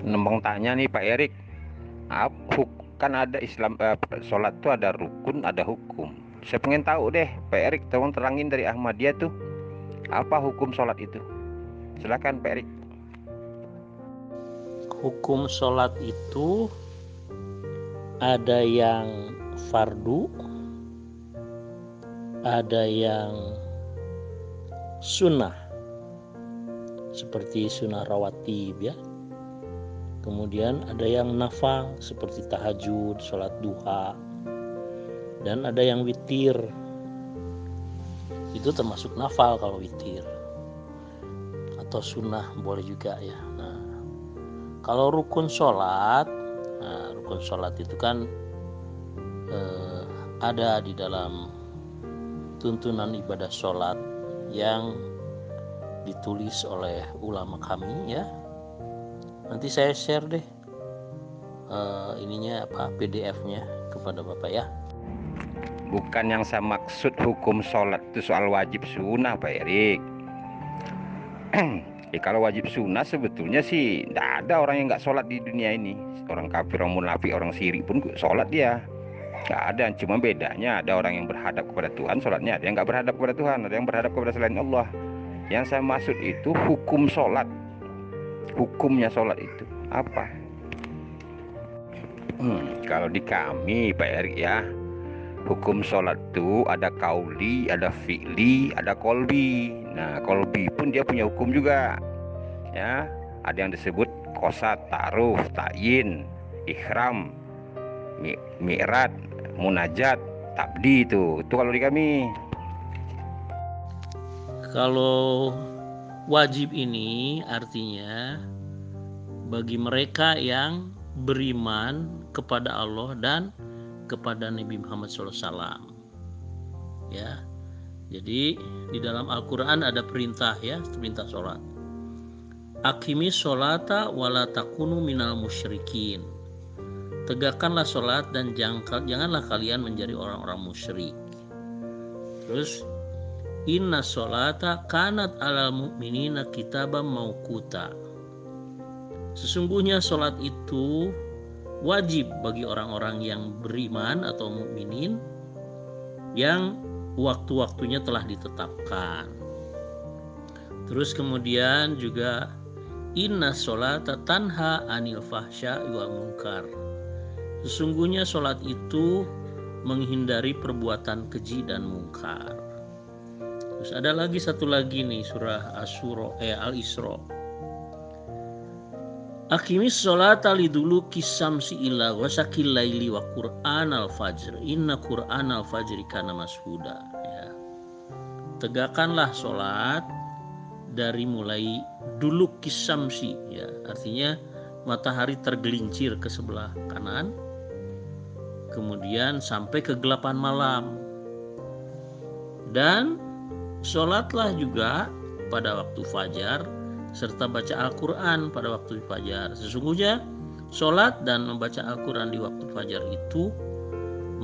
Nembang tanya nih Pak Erik, kan ada Islam, sholat tuh ada rukun, ada hukum. Saya pengen tahu deh, Pak Erik, tolong terangin dari Ahmadiyah tuh apa hukum sholat itu. Silakan Pak Erik. Hukum sholat itu ada yang fardu, ada yang sunnah, seperti sunnah rawatib ya. Kemudian ada yang nafal seperti tahajud, sholat duha, dan ada yang witir. Itu termasuk nafal kalau witir, atau sunnah boleh juga ya. Nah, kalau rukun sholat, rukun sholat itu kan ada di dalam tuntunan ibadah sholat yang ditulis oleh ulama kami ya. Nanti saya share deh PDF-nya kepada Bapak ya. Bukan yang saya maksud hukum sholat itu soal wajib sunnah Pak Erik. Kalau wajib sunnah sebetulnya sih tidak ada orang yang nggak sholat di dunia ini. Orang kafir, orang munafik, orang syirik pun sholat dia. Nggak ada, cuma bedanya ada orang yang berhadap kepada Tuhan sholatnya, ada yang nggak berhadap kepada Tuhan, ada yang berhadap kepada selain Allah. Yang saya maksud itu hukum sholat. Hukumnya sholat itu apa? Kalau di kami Pak Erik ya, hukum sholat itu ada kauli, ada fi'li, ada kolbi. Nah, kolbi pun dia punya hukum juga ya. Ada yang disebut qasad, ta'aruf, ta'yin, ihram, mi'rad, munajat, tabdi. Itu kalau di kami. Kalau wajib ini artinya bagi mereka yang beriman kepada Allah dan kepada Nabi Muhammad SAW ya. Jadi di dalam Al-Quran ada perintah ya, perintah sholat. Aqimis sholata wala takunu minal musyrikin. Tegakkanlah sholat dan janganlah kalian menjadi orang-orang musyrik. Terus inna sholata kanat alal mu'minina kitaban mauquta. Sesungguhnya sholat itu wajib bagi orang-orang yang beriman atau mukminin yang waktu-waktunya telah ditetapkan. Terus kemudian juga inna sholata tanha anil fahsya wal munkar. Sesungguhnya sholat itu menghindari perbuatan keji dan mungkar. Terus ada lagi satu lagi nih, surah Al-Isra. Aqimis sholata liduluki syamsi ila ghasaqil laili wa qur'anal fajr inna qur'anal fajri kana mashhuda ya. Tegakkanlah sholat dari mulai duluki syamsi ya, artinya matahari tergelincir ke sebelah kanan kemudian sampai kegelapan malam, dan sholatlah juga pada waktu fajar serta baca Al-Quran pada waktu fajar. Sesungguhnya sholat dan membaca Al-Quran di waktu fajar itu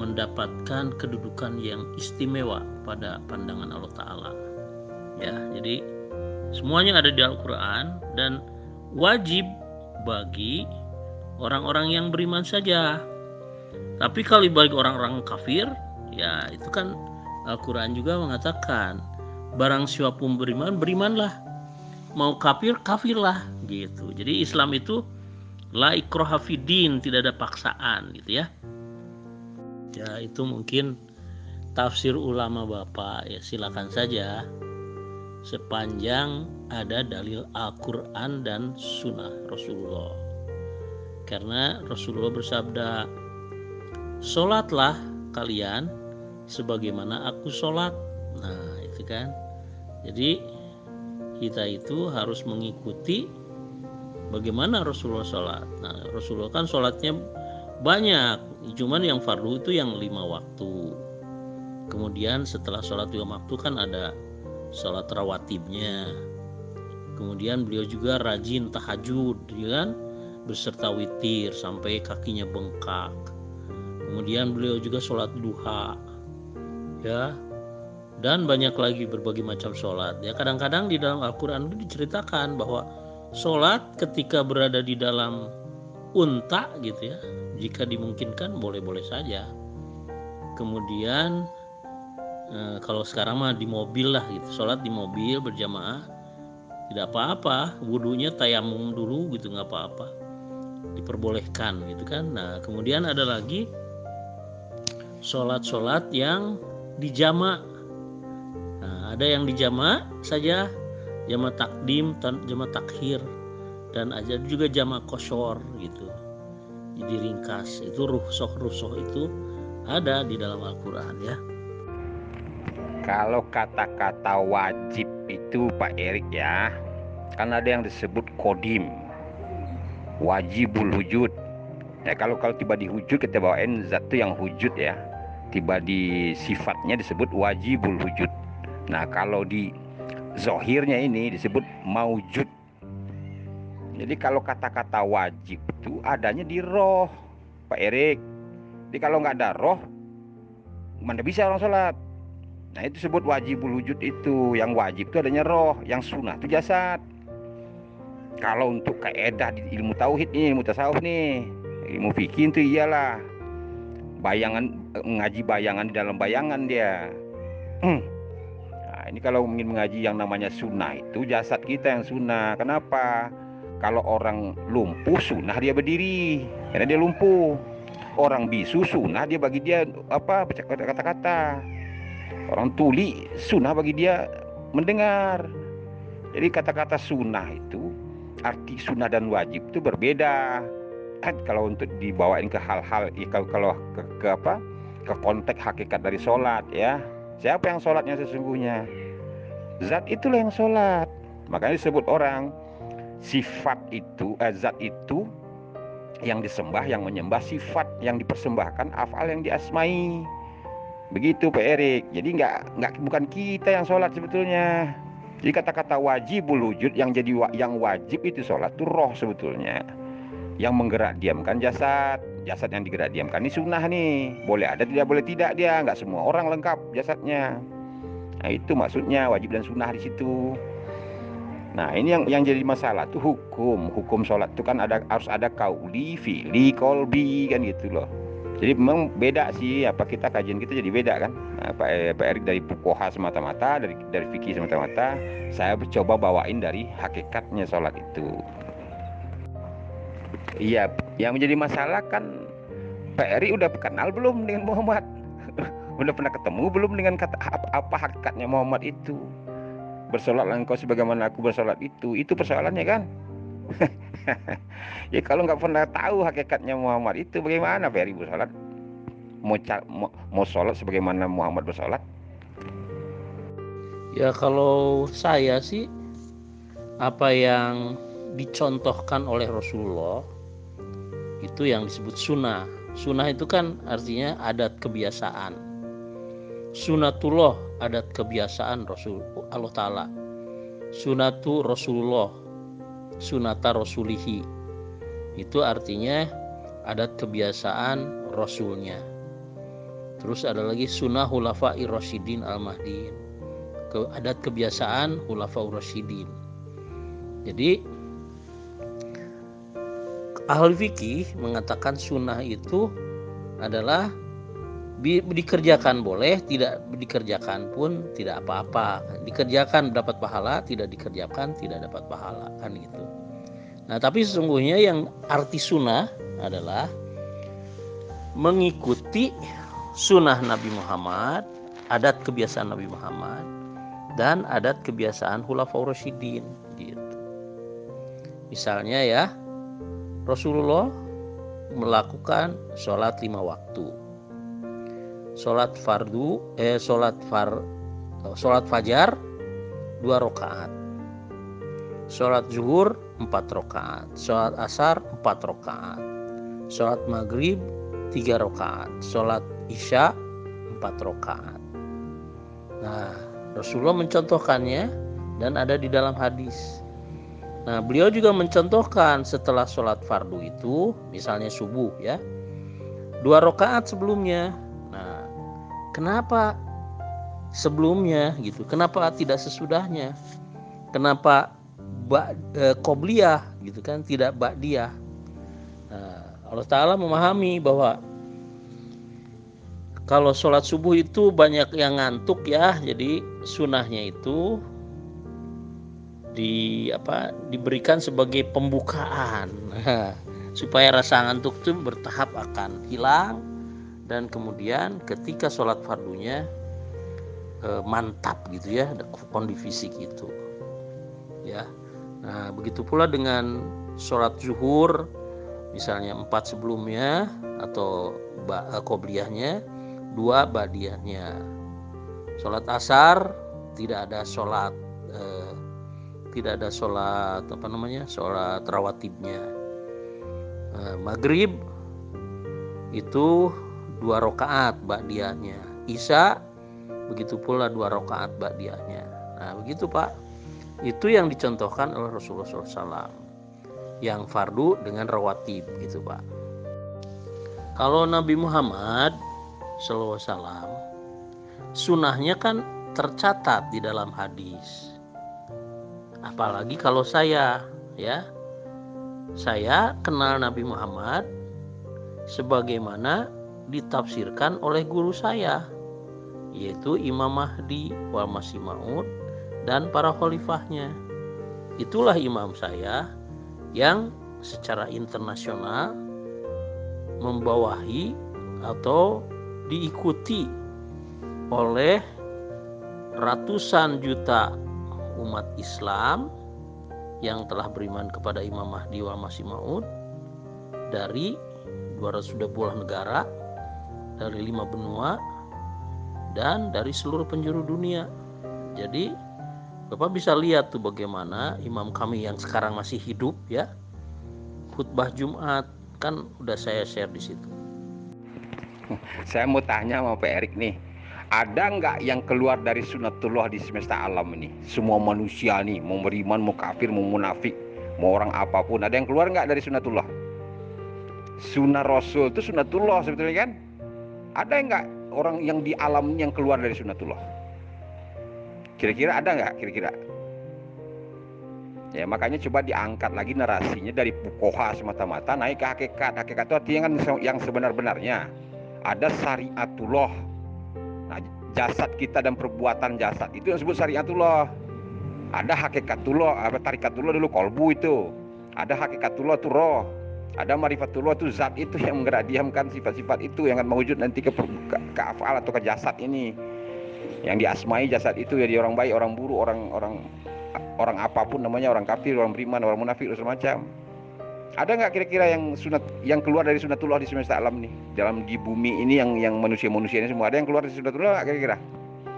mendapatkan kedudukan yang istimewa pada pandangan Allah Ta'ala ya. Jadi semuanya ada di Al-Quran dan wajib bagi orang-orang yang beriman saja. Tapi kalau bagi orang-orang kafir ya, itu kan Al-Quran juga mengatakan barang siapa beriman, berimanlah, mau kafir, kafirlah gitu. Jadi Islam itu la ikraha fiddin, tidak ada paksaan gitu ya. Ya itu mungkin tafsir ulama Bapak ya, silakan saja sepanjang ada dalil Al-Quran dan Sunnah Rasulullah. Karena Rasulullah bersabda, sholatlah kalian sebagaimana aku sholat. Nah itu kan, jadi kita itu harus mengikuti bagaimana Rasulullah sholat. Nah Rasulullah kan sholatnya banyak, cuman yang fardu itu yang 5 waktu. Kemudian setelah sholat 5 waktu kan ada sholat rawatibnya. Kemudian beliau juga rajin tahajud ya kan, beserta witir sampai kakinya bengkak. Kemudian beliau juga sholat duha ya, dan banyak lagi berbagai macam sholat ya. Kadang-kadang di dalam Al-Quran itu diceritakan bahwa sholat ketika berada di dalam unta gitu ya, jika dimungkinkan boleh-boleh saja. Kemudian kalau sekarang mah di mobil lah gitu, sholat di mobil berjamaah tidak apa-apa, wudunya tayamum dulu gitu, nggak apa-apa, diperbolehkan gitu kan. Nah kemudian ada lagi sholat yang dijama'. Nah ada yang dijama' saja, jama' takdim, jama' takhir, dan ada juga jama' qashar gitu. Jadi ringkas, itu rukhsah itu ada di dalam Al-Quran ya. Kalau kata-kata wajib itu Pak Erik ya, kan ada yang disebut kodim, wajibul wujud. Ya kalau tiba di wujud kita bawain zat itu yang wujud ya, tiba di sifatnya disebut wajibul wujud. Nah kalau di zohirnya ini disebut maujud. Jadi kalau kata-kata wajib itu adanya di roh Pak Erik. Jadi kalau nggak ada roh, mana bisa orang sholat. Nah itu disebut wajibul wujud itu. Yang wajib itu adanya roh, yang sunnah itu jasad. Kalau untuk kaidah di ilmu tauhid nih, ilmu tasawuf nih, ilmu fikih itu iyalah bayangan, mengaji bayangan di dalam bayangan dia. Nah ini kalau ingin mengaji yang namanya sunnah itu jasad kita yang sunnah. Kenapa? Kalau orang lumpuh sunnah dia berdiri karena dia lumpuh. Orang bisu sunnah dia bagi dia apa kata-kata. Orang tuli sunnah bagi dia mendengar. Jadi kata-kata sunnah itu, arti sunnah dan wajib itu berbeda. Kan kalau untuk dibawain ke hal-hal, kalau ke konteks hakikat dari sholat ya. Siapa yang sholatnya sesungguhnya? Zat itulah yang sholat. Makanya disebut orang sifat itu, zat itu yang disembah, yang menyembah, sifat yang dipersembahkan, afal yang diasmai. Begitu Pak Erik. Jadi bukan kita yang sholat sebetulnya. Jadi kata-kata wajibul wujud yang yang wajib itu sholat itu roh sebetulnya. Yang menggerak diamkan jasad yang digerak diamkan ini sunnah nih. Boleh ada tidak boleh tidak dia. Nggak semua orang lengkap jasadnya. Nah itu maksudnya wajib dan sunnah di situ. Nah ini yang jadi masalah tuh hukum sholat itu kan harus ada kauli, fi'li, kolbi kan gitu loh. Jadi memang beda sih, kita kajian kita jadi beda kan. Nah, Pak Erik dari fuqaha semata-mata, dari fikih semata-mata, saya coba bawain dari hakikatnya sholat itu. Iya, yang menjadi masalah kan Pak Erik udah kenal belum dengan Muhammad? Udah pernah ketemu belum dengan apa hakikatnya Muhammad itu? Bersolatlah engkau sebagaimana aku bersolat itu persoalannya kan. Ya kalau nggak pernah tahu hakikatnya Muhammad itu, bagaimana Pak Erik bersolat? Mau sholat sebagaimana Muhammad bersolat? Ya kalau saya sih, apa yang dicontohkan oleh Rasulullah itu yang disebut sunnah. Sunnah itu kan artinya adat kebiasaan. Sunnatullah, adat kebiasaan Allah Ta'ala. Sunnatu Rasulullah, sunnata Rasulihi, itu artinya adat kebiasaan Rasulnya. Terus ada lagi sunnah Khulafa'i Rasyidin Al-Mahdiin, adat kebiasaan Khulafa'ur Rasyidin. Jadi ahli fikih mengatakan sunnah itu adalah dikerjakan boleh, tidak dikerjakan pun tidak apa-apa. Dikerjakan dapat pahala, tidak dikerjakan tidak dapat pahala, kan gitu. Nah tapi sesungguhnya yang arti sunnah adalah mengikuti sunnah Nabi Muhammad, adat kebiasaan Nabi Muhammad, dan adat kebiasaan Khulafaur Rasyidin gitu. Misalnya ya, Rasulullah melakukan sholat 5 waktu. Sholat fajar 2 rakaat. Sholat zuhur 4 rakaat. Sholat asar 4 rakaat. Sholat maghrib 3 rakaat. Sholat isya 4 rakaat. Nah, Rasulullah mencontohkannya dan ada di dalam hadis. Nah, beliau juga mencontohkan setelah sholat fardu itu, misalnya subuh ya, 2 rakaat sebelumnya. Nah, kenapa sebelumnya gitu? Kenapa tidak sesudahnya? Kenapa qobliyah gitu kan, tidak ba'diyah. Nah, Allah Ta'ala memahami bahwa kalau sholat subuh itu banyak yang ngantuk ya, jadi sunnahnya itu diberikan sebagai pembukaan supaya rasa ngantuk itu bertahap akan hilang, dan kemudian ketika sholat fardunya mantap gitu ya, kondisi fisik itu ya. Nah begitu pula dengan sholat zuhur, misalnya 4 sebelumnya atau qobliyahnya, 2 ba'diyahnya. Sholat asar tidak ada sholat sholat rawatibnya. Maghrib itu 2 rakaat ba'diyahnya. Isya begitu pula 2 rakaat ba'diyahnya. Nah begitu Pak, itu yang dicontohkan oleh Rasulullah SAW, yang fardu dengan rawatib gitu Pak. Kalau Nabi Muhammad SAW, sunnahnya kan tercatat di dalam hadis. Apalagi kalau saya kenal Nabi Muhammad sebagaimana ditafsirkan oleh guru saya, yaitu Imam Mahdi wal Masih Maud dan para khalifahnya. Itulah imam saya yang secara internasional membawahi atau diikuti oleh ratusan juta umat Islam yang telah beriman kepada Imam Mahdi wal Masih Maud dari 220 negara, dari 5 benua, dan dari seluruh penjuru dunia. Jadi Bapak bisa lihat tuh bagaimana imam kami yang sekarang masih hidup ya, khutbah Jumat kan udah saya share di situ. Saya mau tanya sama Pak Erik nih, ada nggak yang keluar dari sunatullah di semesta alam ini? Semua manusia nih, mau beriman, mau kafir, mau munafik, mau orang apapun, ada yang keluar nggak dari sunatullah? Sunnah Rasul itu sunatullah sebetulnya kan? Ada nggak orang yang di alam yang keluar dari sunatullah? Kira-kira ada nggak? Kira-kira? Ya makanya coba diangkat lagi narasinya dari fuqaha semata-mata naik ke hakikat. Hakikat itu artinya kan yang sebenar-benarnya. Ada syariatullah. Nah, jasad kita dan perbuatan jasad itu yang disebut syariatullah. Ada hakikatullah, tarikatullah dulu kolbu itu. Ada hakikatullah itu roh. Ada marifatullah itu zat itu yang menggerak diamkan sifat-sifat itu yang akan mewujud nanti ke afal atau ke jasad ini. Yang diasmai jasad itu ya, di orang baik, orang buruk, orang apapun namanya, orang kafir, orang beriman, orang munafik, dan semacam. Ada nggak kira-kira yang keluar dari sunatullah di semesta alam nih, dalam di bumi ini yang manusia-manusia ini semua, ada yang keluar dari sunatullah nggak kira-kira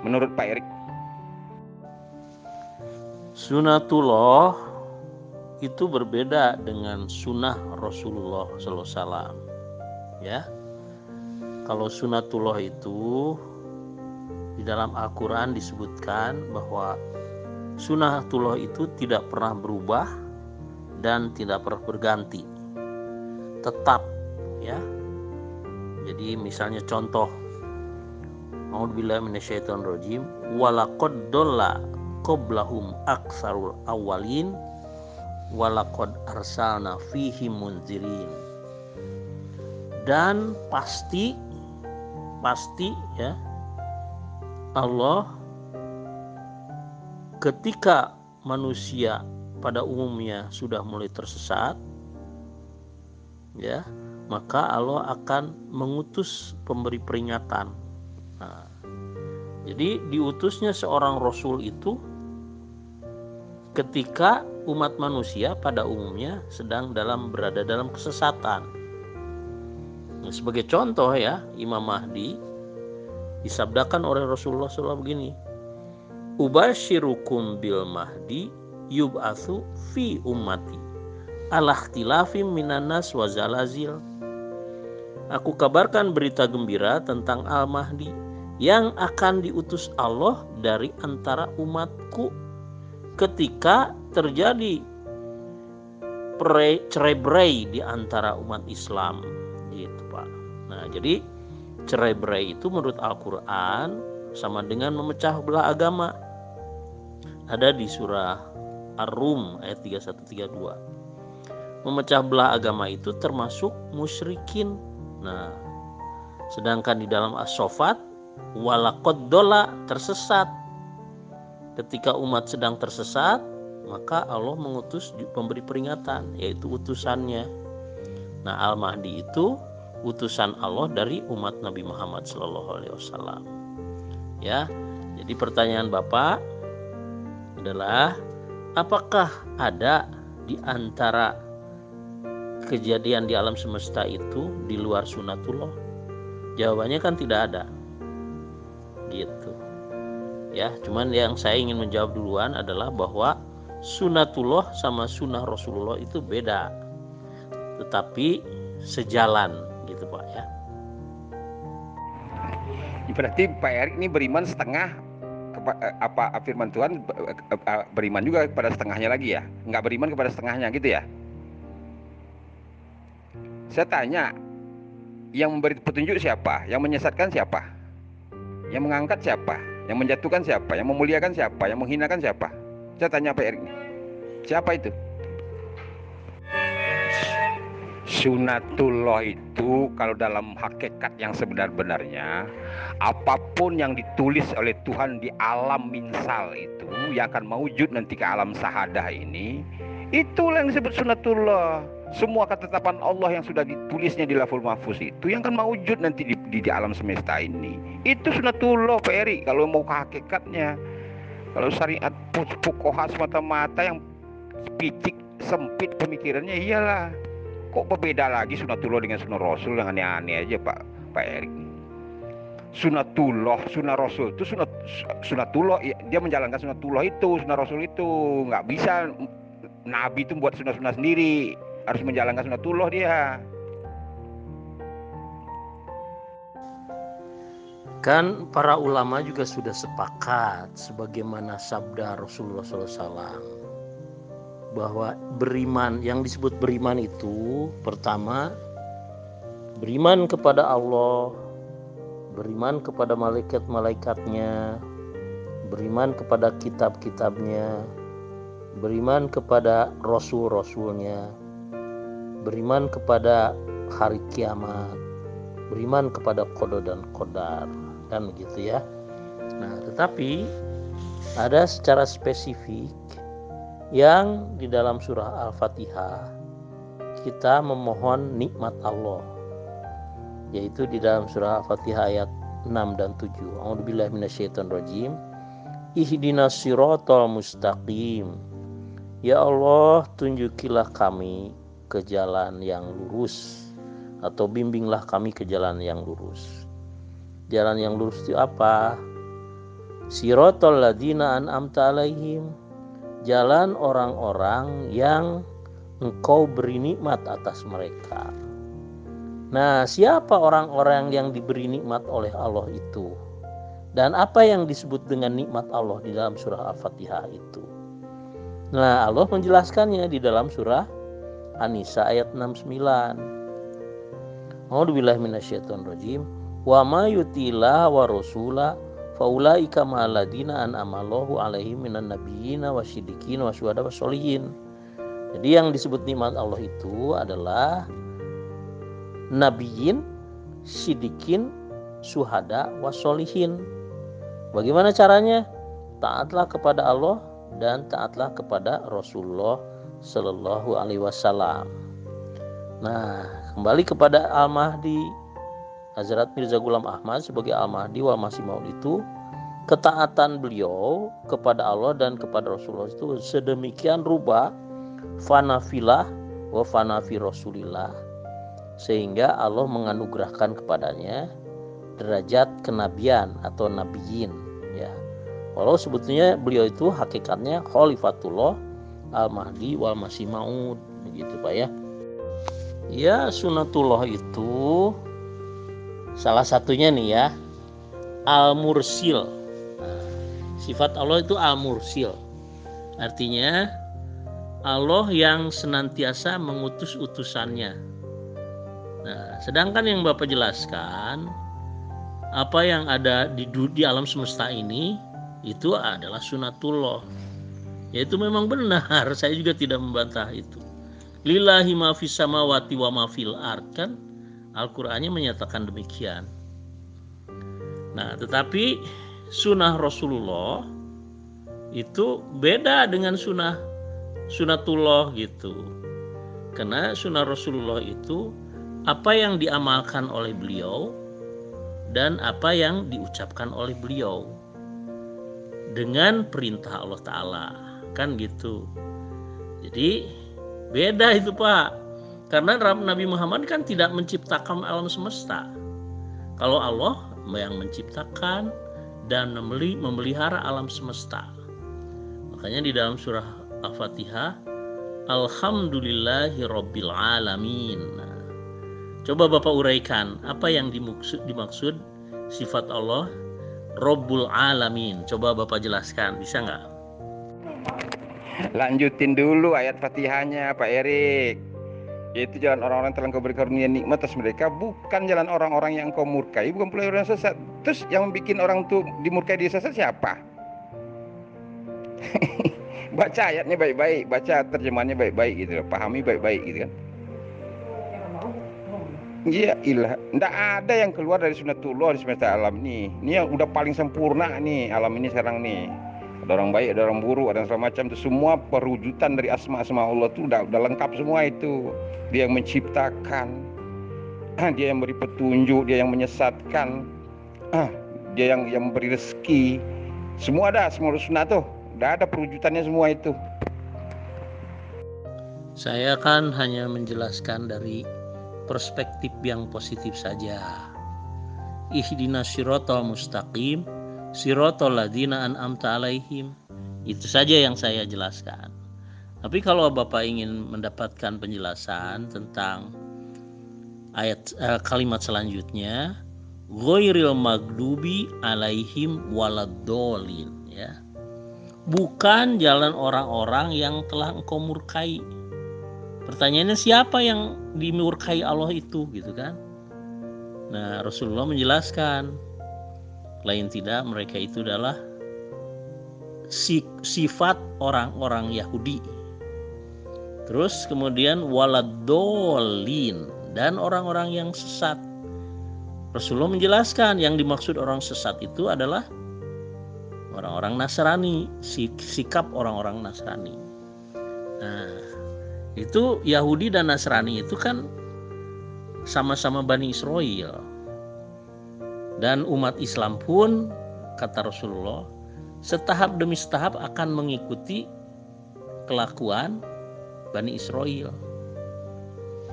menurut Pak Erik? Sunatullah itu berbeda dengan sunnah Rasulullah SAW ya. Kalau sunatullah itu di dalam Al-Quran disebutkan bahwa sunatullah itu tidak pernah berubah dan tidak pernah berganti, tetap ya. Jadi misalnya contoh, a'udzubillahi minasyaitonirrajim, walaqad dolla qablahum aktsarul awwalin walaqad arsalna fihim munzirin. Dan pasti ya, Allah ketika manusia pada umumnya sudah mulai tersesat ya, maka Allah akan mengutus pemberi peringatan. Nah, jadi diutusnya seorang rasul itu ketika umat manusia pada umumnya sedang berada dalam kesesatan. Nah, sebagai contoh ya, Imam Mahdi disabdakan oleh Rasulullah SAW begini, ubasyirukum bil mahdi yub'atsu fi ummati ala ikhtilafim minan nas wa zalazil. Aku kabarkan berita gembira tentang Al-Mahdi yang akan diutus Allah dari antara umatku ketika terjadi cerai-berai di antara umat Islam gitu Pak. Nah jadi cerai-berai itu menurut Al-Quran sama dengan memecah belah agama. Ada di surah Ar-Rum ayat 31-32. Memecah belah agama itu termasuk musyrikin. Nah, sedangkan di dalam As-Saffat walaqad dola, tersesat. Ketika umat sedang tersesat, maka Allah mengutus pemberi peringatan, yaitu utusannya. Nah, Al-Mahdi itu utusan Allah dari umat Nabi Muhammad SAW. Ya, jadi pertanyaan Bapak adalah, apakah ada di antara kejadian di alam semesta itu di luar sunatullah? Jawabannya kan tidak ada. Gitu. Ya, cuman yang saya ingin menjawab duluan adalah bahwa sunatullah sama sunnah Rasulullah itu beda, tetapi sejalan, gitu Pak ya. Berarti Pak Erik ini beriman setengah apa firman Tuhan, beriman juga kepada setengahnya lagi ya, nggak beriman kepada setengahnya gitu ya. Saya tanya, yang memberi petunjuk siapa? Yang menyesatkan siapa? Yang mengangkat siapa? Yang menjatuhkan siapa? Yang memuliakan siapa? Yang menghinakan siapa? Saya tanya Pak Erik, siapa itu? Sunatullah itu kalau dalam hakikat yang sebenar-benarnya, apapun yang ditulis oleh Tuhan di alam minsal itu yang akan mewujud nanti ke alam sahadah ini, itulah yang disebut sunatullah. Semua ketetapan Allah yang sudah ditulisnya di Lauhul Mahfuz itu yang akan mewujud nanti di alam semesta ini. Itu sunatullah Pak Eri kalau mau ke hakikatnya. Kalau syariat fuqaha semata-mata yang picik sempit pemikirannya, iyalah. Kok berbeda lagi sunatullah dengan sunnah Rasul, yang aneh-aneh aja Pak Erik. Sunatullah, sunnah Rasul itu sunatullah, dia menjalankan sunatullah itu, sunnah Rasul itu. Nggak bisa Nabi itu buat sunnah-sunnah sendiri, harus menjalankan sunatullah dia. Kan para ulama juga sudah sepakat sebagaimana sabda Rasulullah SAW, bahwa beriman, yang disebut beriman itu pertama beriman kepada Allah, beriman kepada malaikat-malaikatnya, beriman kepada kitab-kitabnya, beriman kepada rasul-rasulnya, beriman kepada hari kiamat, beriman kepada qada dan qadar, kan begitu ya. Nah, tetapi ada secara spesifik yang di dalam surah Al-Fatihah kita memohon nikmat Allah, yaitu di dalam surah Al-Fatihah ayat 6 dan 7. A'udzubillahi minasyaitonirrajim. Ihdinas siratal mustaqim. Ya Allah, tunjukilah kami ke jalan yang lurus, atau bimbinglah kami ke jalan yang lurus. Jalan yang lurus itu apa? Siratal ladzina an'amta alaihim, jalan orang-orang yang Engkau beri nikmat atas mereka. Nah, siapa orang-orang yang diberi nikmat oleh Allah itu? Dan apa yang disebut dengan nikmat Allah di dalam surah Al-Fatihah itu? Nah, Allah menjelaskannya di dalam surah An-Nisa ayat 69. A'udzubillahi minasyaitonirrajim. Wa ma yutillah wa rasula faulaika ma'alladina an'amallahu alaihim minan nabiyyina wasyiddiqin wasyuhada wassolihin. Jadi yang disebut nikmat Allah itu adalah nabiyyin, siddiqin, syuhada, wassolihin. Bagaimana caranya? Taatlah kepada Allah dan taatlah kepada Rasulullah Sallallahu Alaihi Wasallam. Nah, kembali kepada Al-Mahdi, Hazrat Mirza Ghulam Ahmad sebagai Al-Mahdi wal Masih Maud itu, ketaatan beliau kepada Allah dan kepada Rasulullah itu sedemikian rupa, fanafilah wa fanafi Rasulillah, sehingga Allah menganugerahkan kepadanya derajat kenabian atau nabiyin, ya. Walau sebetulnya beliau itu hakikatnya Khalifatullah Al-Mahdi wal Masih Maud, begitu Pak ya. Ya, sunatullah itu salah satunya nih ya, Al-Mursil. Nah, sifat Allah itu Al-Mursil. Artinya Allah yang senantiasa mengutus utusannya. Nah, sedangkan yang Bapak jelaskan, apa yang ada di alam semesta ini itu adalah sunatullah. Ya itu memang benar, saya juga tidak membantah itu. Lillahi ma fis samawati wa ma fil ard, kan Al-Qur'annya menyatakan demikian. Nah, tetapi sunnah Rasulullah itu beda dengan sunatullah gitu. Karena sunnah Rasulullah itu apa yang diamalkan oleh beliau dan apa yang diucapkan oleh beliau dengan perintah Allah Ta'ala, kan gitu. Jadi beda itu Pak, karena Nabi Muhammad kan tidak menciptakan alam semesta. Kalau Allah yang menciptakan dan memelihara alam semesta. Makanya di dalam surah Al-Fatihah, Alhamdulillahi Rabbil Alamin. Nah, coba Bapak uraikan apa yang dimaksud sifat Allah Rabbul Alamin. Coba Bapak jelaskan, bisa nggak? Lanjutin dulu ayat Fatihahnya Pak Erik. Yaitu jalan orang-orang telah Engkau beri karunia nikmat atas mereka, bukan jalan orang-orang yang Engkau murkai, bukan pula orang sesat. Terus yang bikin orang tuh dimurkai dia sesat siapa? Baca ayatnya baik-baik, baca terjemahannya baik-baik gitu, pahami baik-baik gitu kan. Iya, ilah, ndak ada yang keluar dari sunatullah di semesta alam nih. Ini yang udah paling sempurna nih alam ini sekarang nih. Ada orang baik, ada orang buruk, ada segala macam. Itu semua perwujudan dari asma-asma Allah tuh udah lengkap semua itu. Dia yang menciptakan, dia yang beri petunjuk, dia yang menyesatkan, dia yang memberi rezeki. Semua ada, semua sunnah tuh. Udah ada perwujudannya semua itu. Saya kan hanya menjelaskan dari perspektif yang positif saja. Ihdinas siratal mustaqim, siratal ladzina an'amta alaihim. Itu saja yang saya jelaskan. Tapi kalau Bapak ingin mendapatkan penjelasan tentang kalimat selanjutnya, ghairil maghdubi alaihim waladdallin, ya. Bukan jalan orang-orang yang telah Engkau murkai. Pertanyaannya siapa yang dimurkai Allah itu, gitu kan? Nah, Rasulullah menjelaskan, lain tidak mereka itu adalah sifat orang-orang Yahudi. Terus kemudian waladolin, dan orang-orang yang sesat. Rasulullah menjelaskan yang dimaksud orang sesat itu adalah orang-orang Nasrani, sikap orang-orang Nasrani. Nah, itu Yahudi dan Nasrani itu kan sama-sama Bani Israel. Dan umat Islam pun, kata Rasulullah, setahap demi setahap akan mengikuti kelakuan Bani Israel.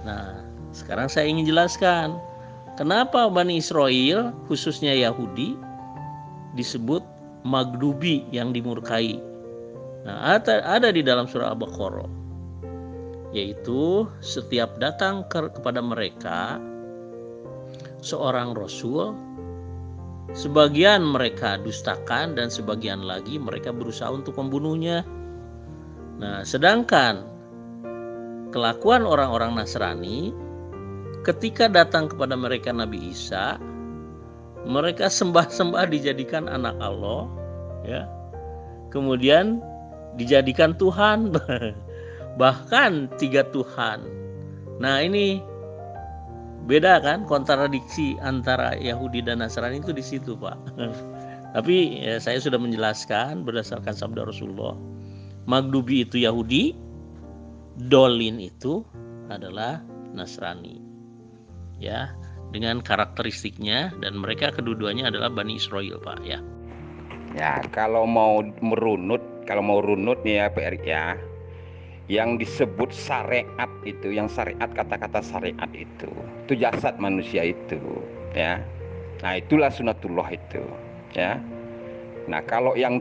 Nah, sekarang saya ingin jelaskan kenapa Bani Israel, khususnya Yahudi, disebut Maghdubi, yang dimurkai. Nah, ada di dalam surah Al-Baqarah, yaitu setiap datang kepada mereka seorang Rasul, sebagian mereka dustakan dan sebagian lagi mereka berusaha untuk membunuhnya. Nah, sedangkan kelakuan orang-orang Nasrani, ketika datang kepada mereka Nabi Isa, mereka sembah-sembah dijadikan anak Allah, ya. Kemudian dijadikan Tuhan, bahkan 3 Tuhan. Nah, ini beda kan, kontradiksi antara Yahudi dan Nasrani itu di situ, Pak. Tapi ya, saya sudah menjelaskan berdasarkan sabda Rasulullah. Maghdubi itu Yahudi, dolin itu adalah Nasrani, ya, dengan karakteristiknya, dan mereka kedua-duanya adalah Bani Israel, Pak, ya. Ya, kalau mau runut nih ya Pak Erik ya, yang disebut syariat itu, yang syariat, kata-kata syariat itu jasad manusia itu, ya. Nah, itulah sunatullah itu, ya. Nah, kalau yang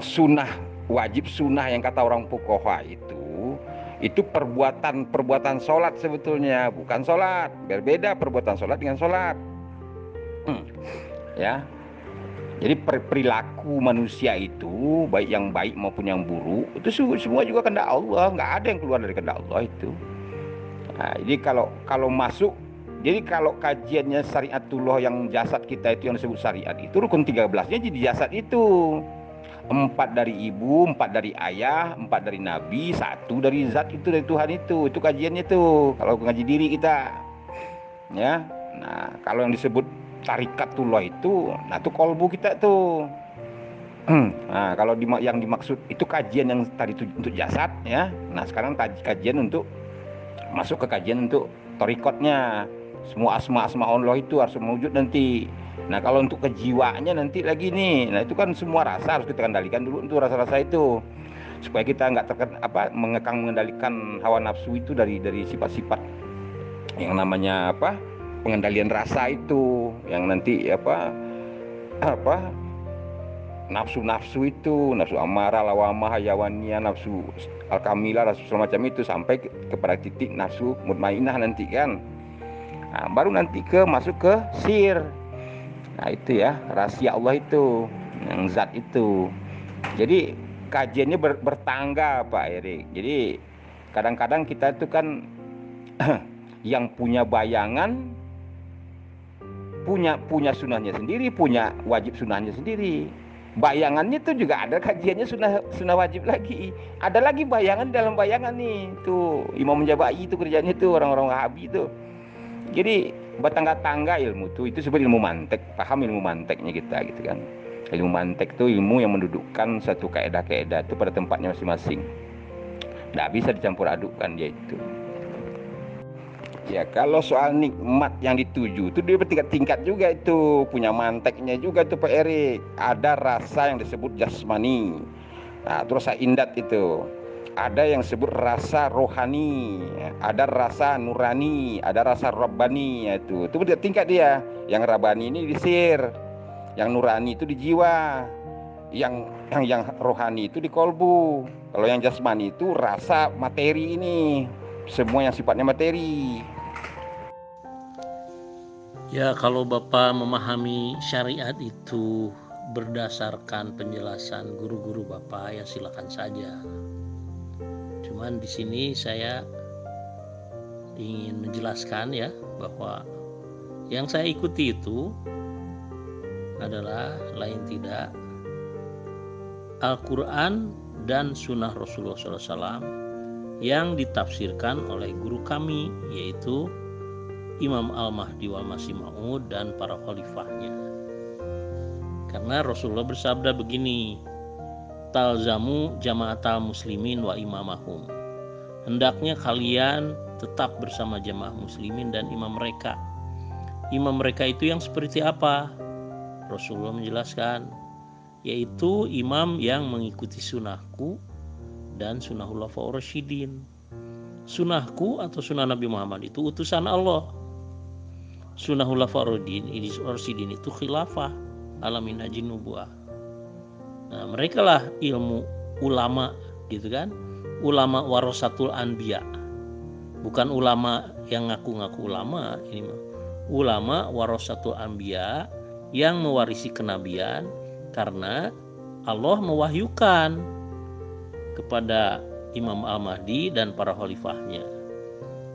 sunnah, wajib sunnah yang kata orang fuqaha itu perbuatan sholat sebetulnya, bukan sholat. Berbeda perbuatan sholat dengan sholat, ya. Jadi perilaku manusia itu, baik yang baik maupun yang buruk, itu semua juga kehendak Allah. Nggak ada yang keluar dari kehendak Allah itu. Nah, jadi kalau masuk, jadi kalau kajiannya syariatullah yang jasad kita itu yang disebut syariat itu, rukun 13-nya jadi jasad itu. 4 dari ibu, 4 dari ayah, 4 dari nabi, 1 dari zat itu, dari Tuhan itu. Itu kajiannya tuh kalau ngaji diri kita. Ya. Nah, kalau yang disebut tarikatullah itu, nah itu kolbu kita tuh. Nah, kalau yang dimaksud itu kajian yang tadi untuk jasad ya. Nah, sekarang kajian untuk masuk ke kajian untuk torikotnya. Semua asma Allah itu harus mewujud nanti. Nah, kalau untuk kejiwaannya nanti lagi nih. Nah, itu kan semua rasa harus kita kendalikan dulu untuk rasa-rasa itu. Supaya kita nggak mengekang mengendalikan hawa nafsu itu dari sifat-sifat yang namanya pengendalian rasa itu, yang nanti nafsu itu, nafsu amarah, lawamah, hayawaniyah, nafsu al-kamilah, nafsu semacam itu, sampai kepada titik nafsu mutmainah nanti kan. Nah, baru nanti masuk ke sir. Nah, itu ya rahasia Allah itu, yang zat itu. Jadi kajiannya bertangga Pak Erik. Jadi kadang-kadang kita itu kan yang punya bayangan punya sunahnya sendiri, punya wajib sunahnya sendiri. Bayangannya itu juga ada kajiannya sunah wajib lagi. Ada lagi bayangan dalam bayangan nih. Tuh Imam Jabai itu kerjanya itu orang-orang Wahabi itu. Jadi bertangga-tangga ilmu itu sebenarnya ilmu mantek, paham ilmu manteknya kita gitu kan. Ilmu mantek itu ilmu yang mendudukkan satu kaedah-kaedah itu pada tempatnya masing-masing. Nggak bisa dicampur adukkan dia itu. Ya, kalau soal nikmat yang dituju itu dia bertingkat-tingkat juga, itu punya manteknya juga tuh Pak Erik. Ada rasa yang disebut jasmani. Nah, terus rasa indat itu. Ada yang disebut rasa rohani, ada rasa nurani, ada rasa rabbani, itu bertingkat dia. Yang rabbani ini di sir, yang nurani itu di jiwa, yang rohani itu di kolbu. Kalau yang jasmani itu rasa materi ini, semua yang sifatnya materi. Ya, kalau Bapak memahami syariat itu berdasarkan penjelasan guru-guru Bapak, ya silakan saja. Cuman di sini saya ingin menjelaskan ya bahwa yang saya ikuti itu adalah lain tidak Al-Quran dan Sunnah Rasulullah SAW yang ditafsirkan oleh guru kami, yaitu Imam Al-Mahdi wal Masih Maud dan para khalifahnya. Karena Rasulullah bersabda begini, talzamu jama'atal muslimin wa imamahum. Hendaknya kalian tetap bersama jamaah muslimin dan imam mereka. Imam mereka itu yang seperti apa? Rasulullah menjelaskan, yaitu imam yang mengikuti sunnahku dan sunnah khulafaur rasyidin. Sunnahku atau sunnah Nabi Muhammad itu utusan Allah. Sunnah khulafaur rasyidin itu khilafah ala minhajin nubuwah. Nah, mereka lah ilmu ulama gitu kan. Ulama warasatul anbiya. Bukan ulama yang ngaku-ngaku ulama, ini mah ulama warasatul anbiya yang mewarisi kenabian karena Allah mewahyukan kepada Imam Al-Mahdi dan para khalifahnya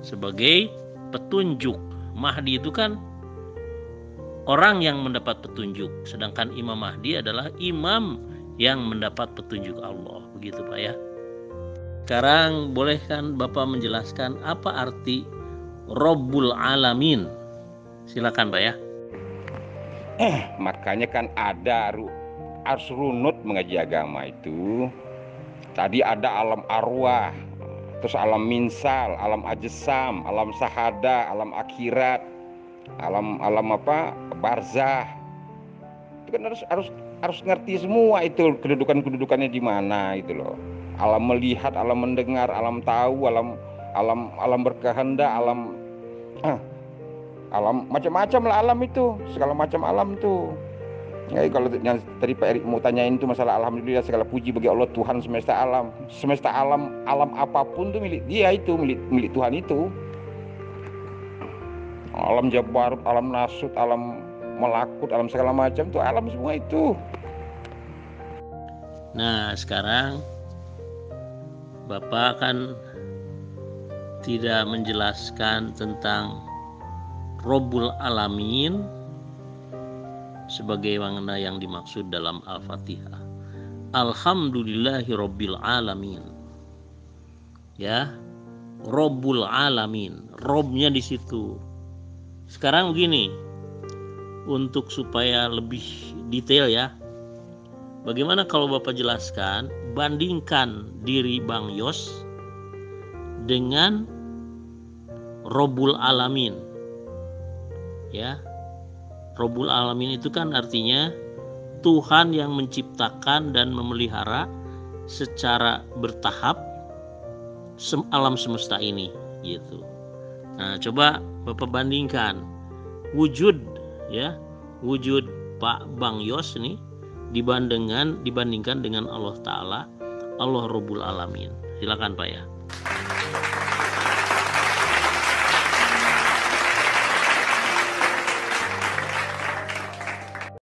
sebagai petunjuk. Mahdi itu kan orang yang mendapat petunjuk, sedangkan Imam Mahdi adalah imam yang mendapat petunjuk Allah. Begitu Pak ya. Sekarang boleh kan Bapak menjelaskan apa arti Rabbul Alamin? Silakan Pak ya. Makanya kan ada harus runut mengaji agama itu. Tadi ada alam arwah, terus alam minsal, alam ajsam, alam sahada, alam akhirat, alam barzah. Itu kan harus ngerti semua itu kedudukannya di mana itu loh. Alam melihat, alam mendengar, alam tahu, alam berkehendak, alam macam-macam lah alam itu, segala macam alam tuh. Ya, kalau yang tadi Pak Erik mau tanyain itu masalah alhamdulillah segala puji bagi Allah Tuhan semesta alam. Semesta alam apapun tuh milik Dia itu, milik Tuhan itu. Alam Jabarut, alam Nasut, alam Malakut, alam segala macam tuh alam semua itu. Nah, sekarang Bapak kan tidak menjelaskan tentang Rabbul Alamin sebagaimana yang dimaksud dalam Al-Fatihah. Alhamdulillahi Rabbil Alamin. Ya, Rabbul Alamin, Robnya di situ. Sekarang begini, untuk supaya lebih detail ya, bagaimana kalau Bapak jelaskan, bandingkan diri Bang Yos dengan Rabbul Alamin. Ya, Rabbul Alamin itu kan artinya Tuhan yang menciptakan dan memelihara secara bertahap alam semesta ini gitu. Nah, coba Bapak bandingkan wujud ya, wujud Pak Bang Yos ini dibandingkan dengan Allah Ta'ala, Allah Rabbul Alamin. Silakan Pak ya.